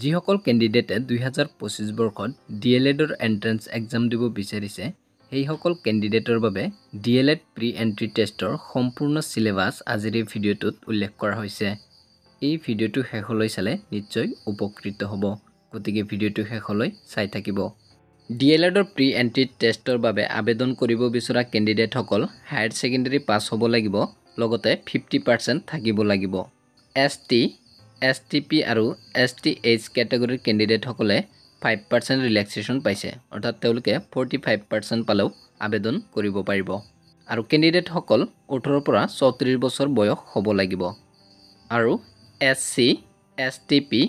যিসকল কেণ্ডিডেটে 2025 বৰ্ষত ডিএলএডৰ entrance exam দিব বিচাৰিছে সেইসকল কেণ্ডিডেটৰ বাবে ডিএলএড প্ৰি এন্ট্ৰি টেষ্টৰ সম্পূৰ্ণ সিলেবাস আজিৰ এই ভিডিঅ'টোত উল্লেখ কৰা হৈছে। এই ভিডিঅ'টো শেষলৈ চালে নিশ্চয় উপকৃত হ'ব, গতিকে ভিডিঅ'টো শেষলৈ চাই থাকিব। ডিএলএডৰ প্ৰি এন্ট্ৰি টেষ্টৰ বাবে আবেদন কৰিব বিচৰা কেণ্ডিডেটসকল হায়াৰ সেকেন্ডাৰী পাছ হ'ব লাগিব, লগতে 50% থাকিব লাগিব। এছটি এছটিপি আৰু এছটিএইচ কেটেগৰীৰ কেণ্ডিডেটসকলে 5% ৰিলেক্সেশ্যন পাইছে, অৰ্থাৎ তেওঁলোকে 45% পালেও আবেদন কৰিব পাৰিব। আৰু কেণ্ডিডেটসকল 18 পৰা 34 বছৰ বয়স হ'ব লাগিব। আৰু এছচি এছটিপি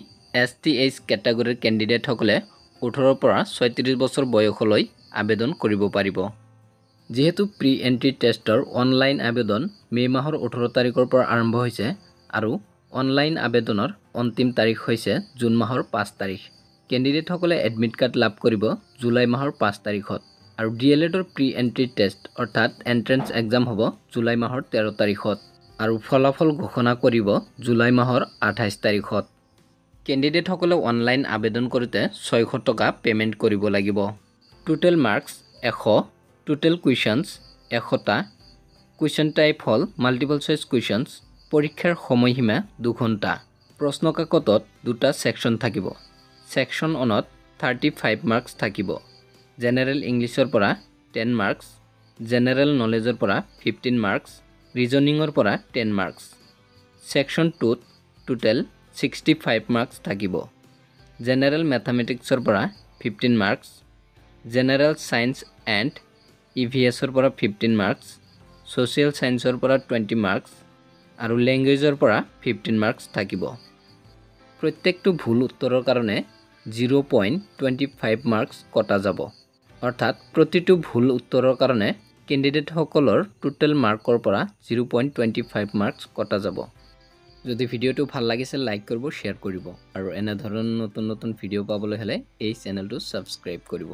এছটিএইচ কেটেগৰীৰ কেণ্ডিডেটসকলে 18 পৰা 36 বছৰ বয়সলৈ আবেদন কৰিব পাৰিব। যেহেতু প্ৰি এন্ট্ৰি টেষ্টৰ অনলাইন আবেদন মে' মাহৰ 18 তাৰিখৰ পৰা আৰম্ভ হৈছে আৰু অনলাইন আবেদনৰ অন্তিম তাৰিখ হৈছে জুন মাহৰ 5 তাৰিখ। কেণ্ডিডেটসকলে এডমিট কাৰ্ড লাভ কৰিব জুলাই মাহৰ 5 তাৰিখত আৰু ডিএলএডৰ প্ৰি এন্ট্ৰি টেষ্ট অৰ্থাৎ এন্ট্ৰেন্স এক্সাম হ'ব জুলাই মাহৰ 13 তাৰিখত আৰু ফলাফল ঘোষণা কৰিব জুলাই মাহৰ 28 তাৰিখত। কেণ্ডিডেটসকলে অনলাইন আবেদন কৰোঁতে 600 টকা পে'মেণ্ট কৰিব লাগিব। টোটেল মাৰ্কছ 100, টোটেল কুৱেশ্যনছ 100টা, কুৱেশ্যন টাইপ হ'ল মাল্টিপল চইচ কুৱেশ্যনছ। পৰীক্ষাৰ সময়সীমা 2 ঘণ্টা। প্ৰশ্ন কাকতত 2টা ছেকশ্যন থাকিব। ছেকশ্যন 1ত 35 মাৰ্কছ থাকিব। জেনেৰেল ইংলিছৰ পৰা 10 মাৰ্কছ, জেনেৰেল নলেজৰ পৰা 15 মাৰ্কছ, ৰিজনিঙৰ পৰা 10 মাৰ্কছ। ছেকশ্যন 2ত টোটেল 65 মাৰ্কছ থাকিব। জেনেৰেল মেথামেটিক্সৰ পৰা 15 মাৰ্কছ, জেনেৰেল ছায়েন্স এণ্ড ইভিএছৰ পৰা 15 মাৰ্কছ, ছ'চিয়েল ছায়েন্সৰ পৰা 20 মাৰ্কছ আৰু লেংগুৱেজৰ পৰা 15 মাৰ্কছ থাকিব। প্ৰত্যেকটো ভুল উত্তৰৰ কাৰণে 0.25 মাৰ্কছ কটা যাব, অৰ্থাৎ প্ৰতিটো ভুল উত্তৰৰ কাৰণে কেণ্ডিডেটসকলৰ টোটেল মাৰ্কৰ পৰা 0.25 মাৰ্কছ কটা যাব। যদি ভিডিঅ'টো ভাল লাগিছে লাইক কৰিব, শ্বেয়াৰ কৰিব আৰু এনেধৰণৰ নতুন ভিডিঅ' পাবলৈ হ'লে এই চেনেলটো ছাবস্ক্ৰাইব কৰিব।